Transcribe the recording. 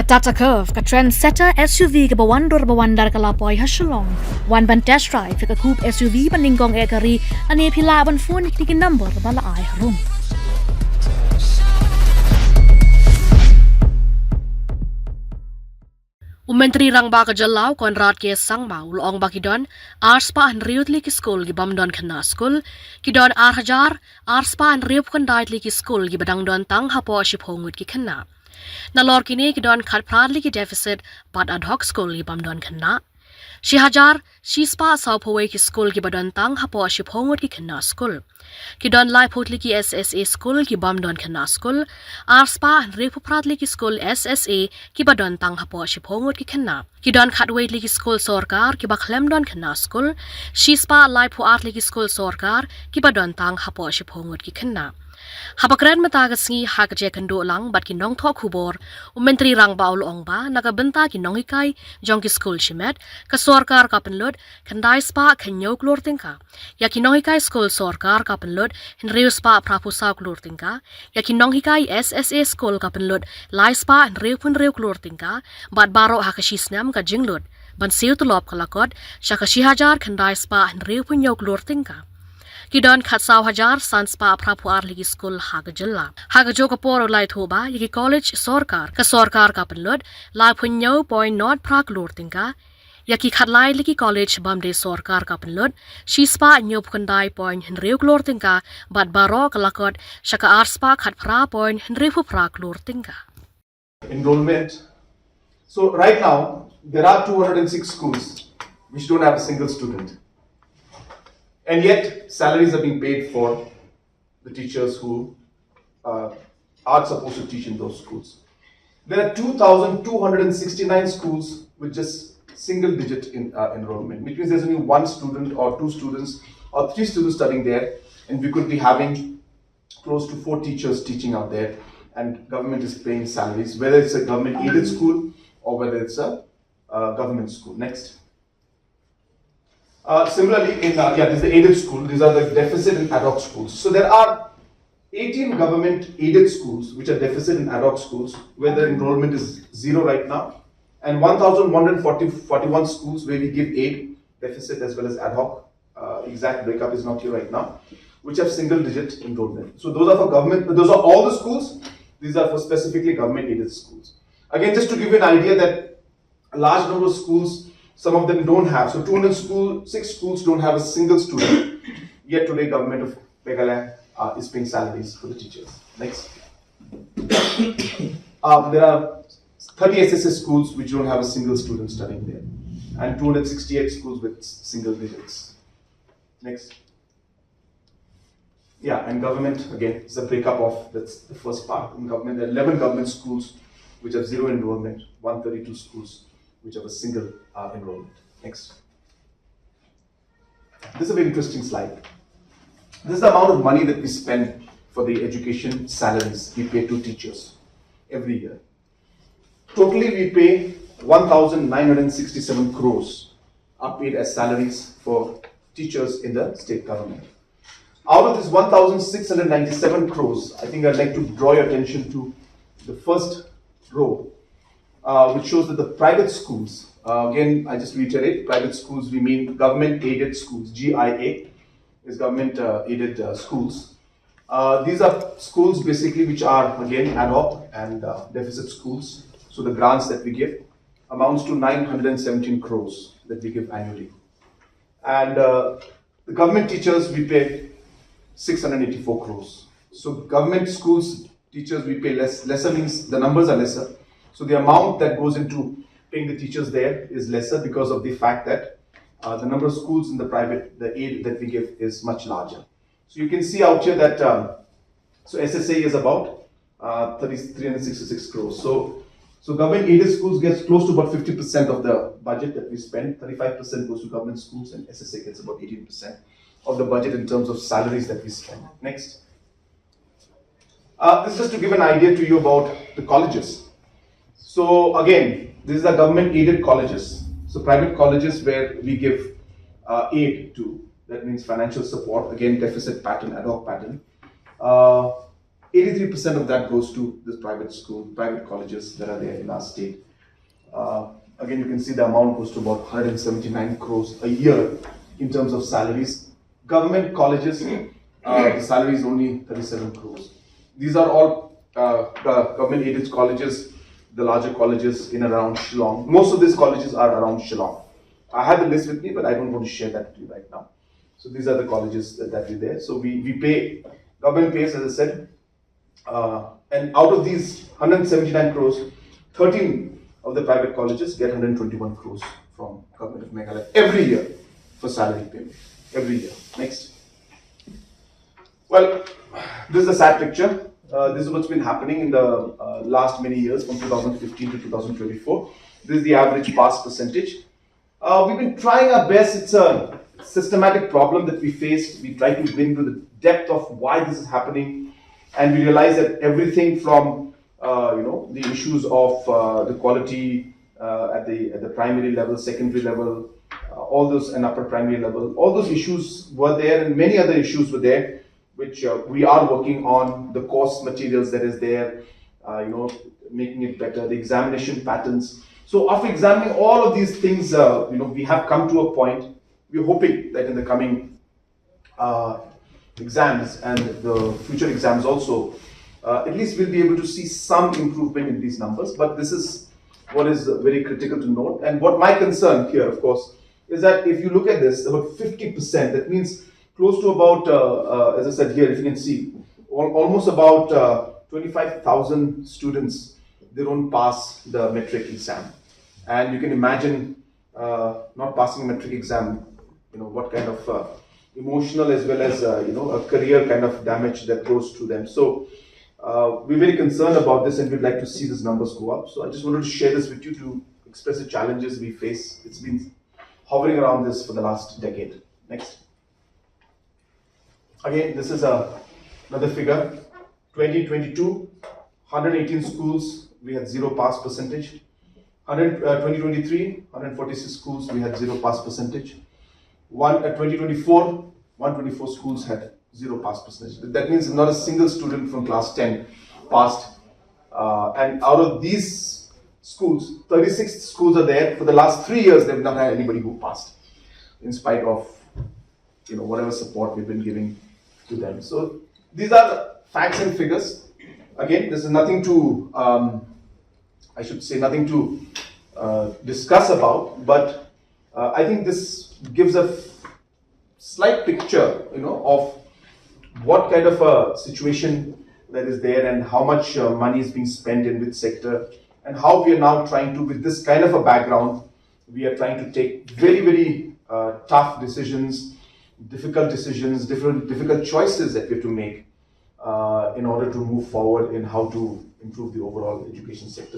Tata Curve ka trendsetter SUV ke bawandar kalapoy ha Shillong. Wan ban test drive ka coupe SUV paninggong ekari ani pila ban phone ki number bala ai harum. Menteri rangba ka jylla Konrad ke sangma ulong bakidon arspa an riut li ki skul gi bamdon Khynnah skul kidon Hajar arspa an riup kon dait li ki skul gi badang don tang hapo shiphongut ki Khynnah. Nalor kini kidon khat prad li ki deficit but Adhoc skul gi bamdon Khynnah. Shi Hajar shi spa saw paway ki skul gi badon tang hapo shiphongut ki Khynnah skul. Kidon lai putli ki SSA skul ki bamdon Khynnah skul arspa an riup prad li ki skul SSA ki badon tang hapo shiphongut ki Khynnah. Kidon khatwait li ki skul Sorkar ki baklem don Khynnah skul shi spa lai pu art li ki skul Sorkar ki badon tang hapo shiphongut ki Khynnah. Habakren mata sngi hak je kando lang bat ki nong tho Khubor menteri rangba ulong ba nagabenta ki nong hikai jong ki skul shimet ka Sorkar ka penlod kandai spa khanyo klor tingka ya ki nong hikai skul Sorkar ka penlod henriu spa prapusa klor tingka ya ki nong hikai SSA skul ka penlod lai spa henriu pun reu klor tingka bat baro hakashi snam ka jinglod ban siu tulop kalakot shakashi Hajar kandai spa henriu pun yo klor tingka. Kidon khatsaw Hajar sanspa prapu ar ligi skul haga jylla. Haga jo kaporo lai thoba yiki college Sorkar ka penlod lai punyo point not prak lor tingka yaki khatlai ligi college bamde Sorkar ka penlod shispa nyop kandai point henriu lor tingka bat baro kalakot shaka arspa khat pra point henriu prak lor tingka. Enrollment. So right now there are 206 schools which don't have a single student. And yet, salaries are being paid for the teachers who are supposed to teach in those schools. There are 2,269 schools with just single-digit enrollment, which means there's only one student or two students or three students studying there, and we could be having close to 4 teachers teaching out there, and government is paying salaries, whether it's a government-aided school or whether it's a government school. Next. Similarly, this is the aided school. These are the deficit and Adhoc schools. So there are 18 government-aided schools which are deficit and Adhoc schools where the enrollment is 0 right now, and 1,141 schools where we give aid, deficit as well as Adhoc. Exact breakup is not here right now, which have single-digit enrollment. So those are for government. Those are all the schools. These are for specifically government-aided schools. Again, just to give you an idea that a large number of schools, some of them don't have. So 206 schools don't have a single student. Yet today, government of Meghalaya is paying salaries for the teachers. Next. There are 30 SSS schools which don't have a single student studying there, and 268 schools with single digits. Next. Yeah, and government, again, is a breakup of, that's the first part. In government, there are 11 government schools which have 0 enrollment, 132 schools which have a single enrollment. Next. This is a very interesting slide. This is the amount of money that we spend for the education salaries we pay to teachers every year. Totally, we pay 1,967 crores are paid as salaries for teachers in the state government. Out of this 1,697 crores, I think I'd like to draw your attention to the first row, which shows that the private schools, again, I just reiterate, private schools, we mean government-aided schools. GIA is government-aided schools. These are schools basically which are, again, Adhoc and deficit schools. So the grants that we give amounts to 917 crores that we give annually. And the government teachers, we pay 684 crores. So government schools teachers, we pay lesser means the numbers are lesser. So the amount that goes into paying the teachers there is lesser because of the fact that the number of schools in the private, the aid that we give is much larger. So you can see out here that, so SSA is about 366 crores. So government aided schools gets close to about 50% of the budget that we spend. 35% goes to government schools, and SSA gets about 18% of the budget in terms of salaries that we spend. Next. This is just to give an idea to you about the colleges. So again, these are government-aided colleges. So private colleges where we give aid to, that means financial support, again deficit pattern, Adhoc pattern. 83% of that goes to this private school, private colleges that are there in our state. Again, you can see the amount goes to about 179 crores a year in terms of salaries. Government colleges, the salary is only 37 crores. These are all government aided colleges, the larger colleges in and around Shillong. Most of these colleges are around Shillong. I have the list with me, but I don't want to share that with you right now. So these are the colleges that are there. So we pay, government pays, as I said, and out of these 179 crores, 13 of the private colleges get 121 crores from government of Meghalaya every year for salary payment. Every year. Next. Well, this is a sad picture. This is what's been happening in the last many years from 2015 to 2024. This is the average pass percentage. We've been trying our best. It's a systematic problem that we faced. We try to bring to the depth of why this is happening, and we realize that everything from the issues of the quality at the primary level, secondary level, all those, and upper primary level, all those issues were there, and many other issues were there, which we are working on. The course materials that is there, making it better, the examination patterns. So after examining all of these things, we have come to a point. We're hoping that in the coming exams and the future exams also, at least we'll be able to see some improvement in these numbers. But this is what is very critical to note. And what my concern here, of course, is that if you look at this, about 50%, that means close to about, as I said here, if you can see, almost about 25,000 students, they don't pass the metric exam. And you can imagine not passing a metric exam, what kind of emotional as well as, a career kind of damage that goes to them. So we're very concerned about this, and we'd like to see these numbers go up. So I just wanted to share this with you to express the challenges we face. It's been hovering around this for the last decade. Next. Again, this is another figure. 2022, 118 schools, we had 0 pass percentage. 2023, 146 schools, we had 0 pass percentage. 2024, 124 schools had 0 pass percentage. That means not a single student from class 10 passed. And out of these schools, 36 schools are there. For the last 3 years, they've not had anybody who passed, in spite of whatever support we've been giving to them. So these are the facts and figures. Again, this is nothing to, nothing to discuss about, but I think this gives a slight picture, of what kind of a situation that is there and how much money is being spent in which sector, and how we are now trying to, with this kind of a background, we are trying to take very, very tough decisions, difficult choices that we have to make in order to move forward in how to improve the overall education sector.